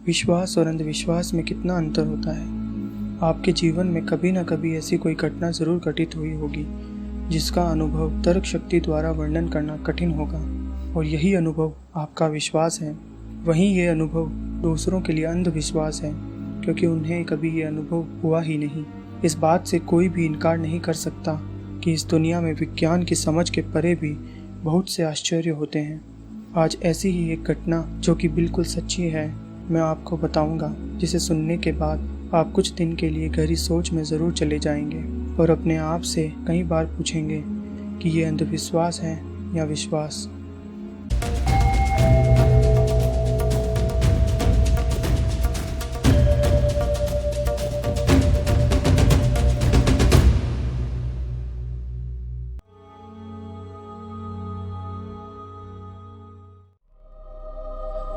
विश्वास और अंधविश्वास में कितना अंतर होता है। आपके जीवन में कभी न कभी ऐसी कोई घटना जरूर घटित हुई होगी जिसका अनुभव तर्क शक्ति द्वारा वर्णन करना कठिन होगा, और यही अनुभव आपका विश्वास है। वहीं ये अनुभव दूसरों के लिए अंधविश्वास है, क्योंकि उन्हें कभी ये अनुभव हुआ ही नहीं। इस बात से कोई भी इनकार नहीं कर सकता कि इस दुनिया में विज्ञान की समझ के परे भी बहुत से आश्चर्य होते हैं। आज ऐसी ही एक घटना जो कि बिल्कुल सच्ची है मैं आपको बताऊंगा, जिसे सुनने के बाद आप कुछ दिन के लिए गहरी सोच में ज़रूर चले जाएंगे और अपने आप से कई बार पूछेंगे कि ये अंधविश्वास है या विश्वास।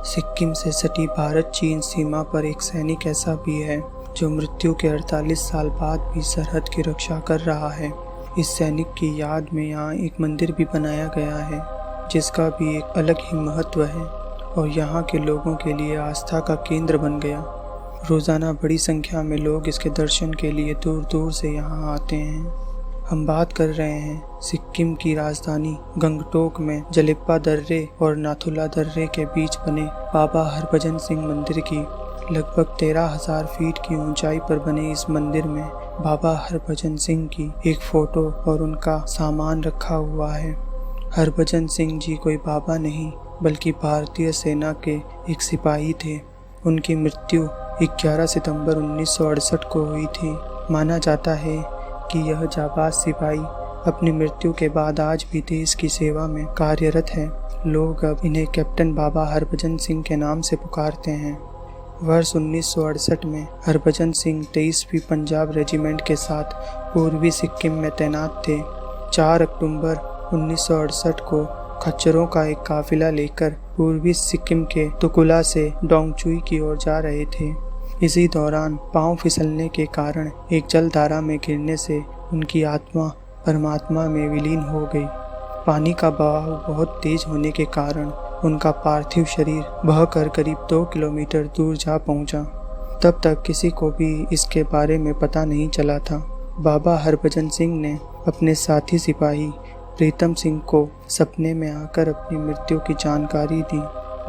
सिक्किम से सटी भारत चीन सीमा पर एक सैनिक ऐसा भी है जो मृत्यु के 48 साल बाद भी सरहद की रक्षा कर रहा है। इस सैनिक की याद में यहाँ एक मंदिर भी बनाया गया है, जिसका भी एक अलग ही महत्व है और यहाँ के लोगों के लिए आस्था का केंद्र बन गया। रोज़ाना बड़ी संख्या में लोग इसके दर्शन के लिए दूर दूर से यहाँ आते हैं। हम बात कर रहे हैं सिक्किम की राजधानी गंगटोक में जलिप्पा दर्रे और नाथुला दर्रे के बीच बने बाबा हरभजन सिंह मंदिर की। लगभग 13,000 फीट की ऊंचाई पर बने इस मंदिर में बाबा हरभजन सिंह की एक फोटो और उनका सामान रखा हुआ है। हरभजन सिंह जी कोई बाबा नहीं बल्कि भारतीय सेना के एक सिपाही थे। उनकी मृत्यु 11 सितंबर 1968 को हुई थी। माना जाता है कि यह जाबाज सिपाही अपनी मृत्यु के बाद आज भी देश की सेवा में कार्यरत है। लोग अब इन्हें कैप्टन बाबा हरभजन सिंह के नाम से पुकारते हैं। वर्ष 1968 में हरभजन सिंह 23वीं पंजाब रेजिमेंट के साथ पूर्वी सिक्किम में तैनात थे। 4 अक्टूबर 1968 को खच्चरों का एक काफिला लेकर पूर्वी सिक्किम के तुकुला से डोंगचुई की ओर जा रहे थे। इसी दौरान पांव फिसलने के कारण एक जलधारा में गिरने से उनकी आत्मा परमात्मा में विलीन हो गई। पानी का बहाव बहुत तेज होने के कारण उनका पार्थिव शरीर बहकर करीब 2 किलोमीटर दूर जा पहुंचा। तब तक किसी को भी इसके बारे में पता नहीं चला था। बाबा हरभजन सिंह ने अपने साथी सिपाही प्रीतम सिंह को सपने में आकर अपनी मृत्यु की जानकारी दी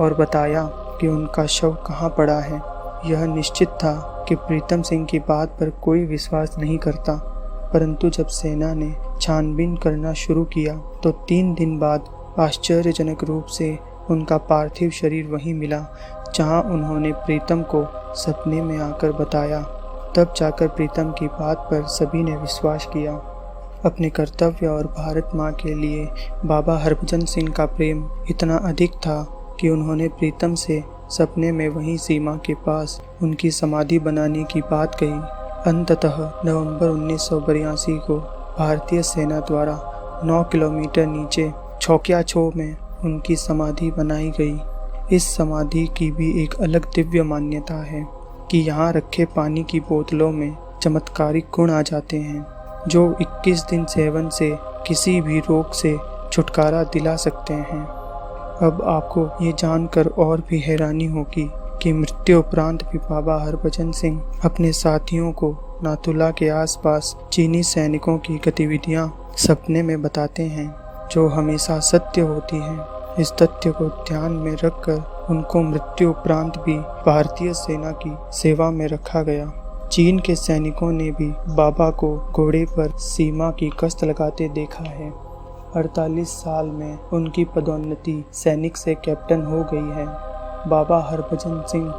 और बताया कि उनका शव कहाँ पड़ा है। यह निश्चित था कि प्रीतम सिंह की बात पर कोई विश्वास नहीं करता, परंतु जब सेना ने छानबीन करना शुरू किया तो 3 दिन बाद आश्चर्यजनक रूप से उनका पार्थिव शरीर वहीं मिला जहां उन्होंने प्रीतम को सपने में आकर बताया। तब जाकर प्रीतम की बात पर सभी ने विश्वास किया। अपने कर्तव्य और भारत माँ के लिए बाबा हरभजन सिंह का प्रेम इतना अधिक था कि उन्होंने प्रीतम से सपने में वहीं सीमा के पास उनकी समाधि बनाने की बात कही। अंततः नवंबर 1982 को भारतीय सेना द्वारा 9 किलोमीटर नीचे छोकियाछो में उनकी समाधि बनाई गई। इस समाधि की भी एक अलग दिव्य मान्यता है कि यहाँ रखे पानी की बोतलों में चमत्कारिक गुण आ जाते हैं, जो 21 दिन सेवन से किसी भी रोग से छुटकारा दिला सकते हैं। अब आपको ये जानकर और भी हैरानी होगी कि मृत्यु उपरांत भी बाबा हरभजन सिंह अपने साथियों को नाथुला के आसपास चीनी सैनिकों की गतिविधियां सपने में बताते हैं, जो हमेशा सत्य होती हैं। इस तथ्य को ध्यान में रखकर उनको मृत्यु उपरांत भी भारतीय सेना की सेवा में रखा गया। चीन के सैनिकों ने भी बाबा को घोड़े पर सीमा की गश्त लगाते देखा है। 48 साल में उनकी पदोन्नति सैनिक से कैप्टन हो गई है। बाबा हरभजन सिंह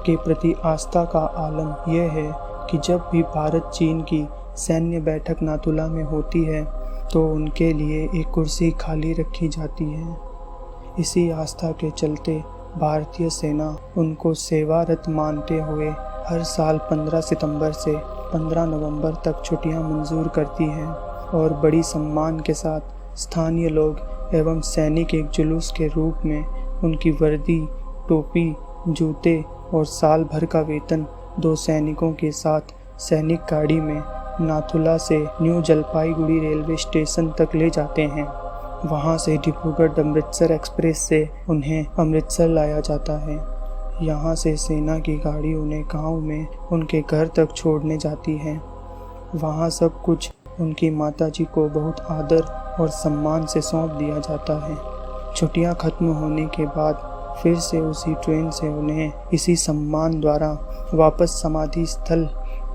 के प्रति आस्था का आलम यह है कि जब भी भारत चीन की सैन्य बैठक नाथुला में होती है तो उनके लिए एक कुर्सी खाली रखी जाती है। इसी आस्था के चलते भारतीय सेना उनको सेवारत मानते हुए हर साल 15 सितंबर से 15 नवंबर तक छुट्टियां मंजूर करती है और बड़ी सम्मान के साथ स्थानीय लोग एवं सैनिक एक जुलूस के रूप में उनकी वर्दी, टोपी, जूते और साल भर का वेतन 2 सैनिकों के साथ सैनिक गाड़ी में नाथुला से न्यू जलपाईगुड़ी रेलवे स्टेशन तक ले जाते हैं। वहां से डिब्रूगढ़ अमृतसर एक्सप्रेस से उन्हें अमृतसर लाया जाता है। यहाँ से सेना की गाड़ी उन्हें गांव में उनके घर तक छोड़ने जाती है। वहाँ सब कुछ उनकी माताजी को बहुत आदर और सम्मान से सौंप दिया जाता है। छुट्टियाँ खत्म होने के बाद फिर से उसी ट्रेन से उन्हें इसी सम्मान द्वारा वापस समाधि स्थल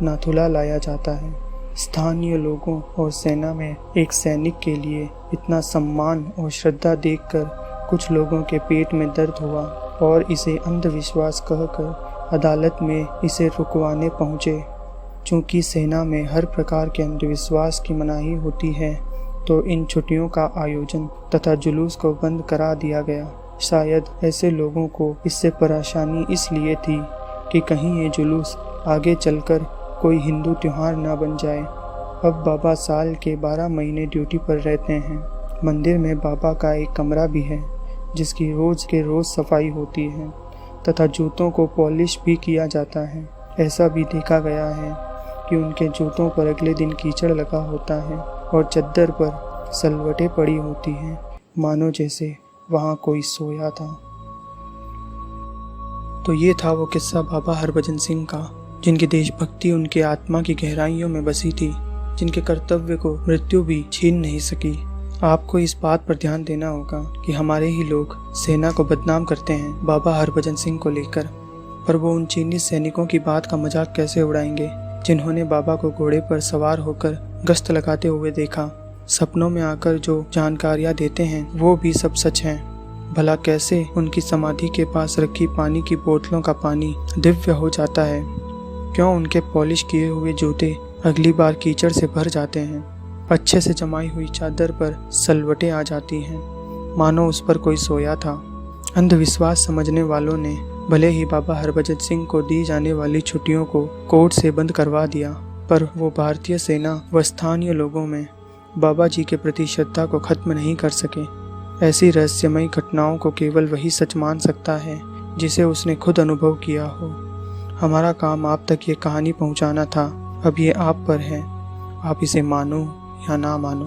नाथुला लाया जाता है। स्थानीय लोगों और सेना में एक सैनिक के लिए इतना सम्मान और श्रद्धा देखकर कुछ लोगों के पेट में दर्द हुआ और इसे अंधविश्वास कहकर अदालत में इसे रुकवाने पहुँचे। चूँकि सेना में हर प्रकार के अंधविश्वास की मनाही होती है, तो इन छुट्टियों का आयोजन तथा जुलूस को बंद करा दिया गया। शायद ऐसे लोगों को इससे परेशानी इसलिए थी कि कहीं ये जुलूस आगे चलकर कोई हिंदू त्योहार न बन जाए। अब बाबा साल के 12 महीने ड्यूटी पर रहते हैं। मंदिर में बाबा का एक कमरा भी है जिसकी रोज के रोज सफाई होती है तथा जूतों को पॉलिश भी किया जाता है। ऐसा भी देखा गया है कि उनके जूतों पर अगले दिन कीचड़ लगा होता है और चद्दर पर सलवटें पड़ी होती हैं, मानो जैसे वहाँ कोई सोया था। तो ये था वो किस्सा बाबा हरभजन सिंह का, जिनकी देशभक्ति उनके आत्मा की गहराइयों में बसी थी, जिनके कर्तव्य को मृत्यु भी छीन नहीं सकी। आपको इस बात पर ध्यान देना होगा कि हमारे ही लोग सेना को बदनाम करते हैं बाबा हरभजन सिंह को लेकर, पर वो उन चीनी सैनिकों की बात का मजाक कैसे उड़ाएंगे जिन्होंने बाबा को घोड़े पर सवार होकर गश्त लगाते हुए देखा। सपनों में आकर जो जानकारियाँ देते हैं वो भी सब सच हैं। भला कैसे उनकी समाधि के पास रखी पानी की बोतलों का पानी दिव्य हो जाता है? क्यों उनके पॉलिश किए हुए जूते अगली बार कीचड़ से भर जाते हैं? अच्छे से जमाई हुई चादर पर सलवटें आ जाती हैं, मानो उस पर कोई सोया था। अंधविश्वास समझने वालों ने भले ही बाबा हरभजन सिंह को दी जाने वाली छुट्टियों को कोर्ट से बंद करवा दिया, पर वो भारतीय सेना व स्थानीय लोगों में बाबा जी के प्रति श्रद्धा को खत्म नहीं कर सके। ऐसी रहस्यमयी घटनाओं को केवल वही सच मान सकता है जिसे उसने खुद अनुभव किया हो। हमारा काम आप तक ये कहानी पहुंचाना था, अब ये आप पर है, आप इसे मानो या ना मानो।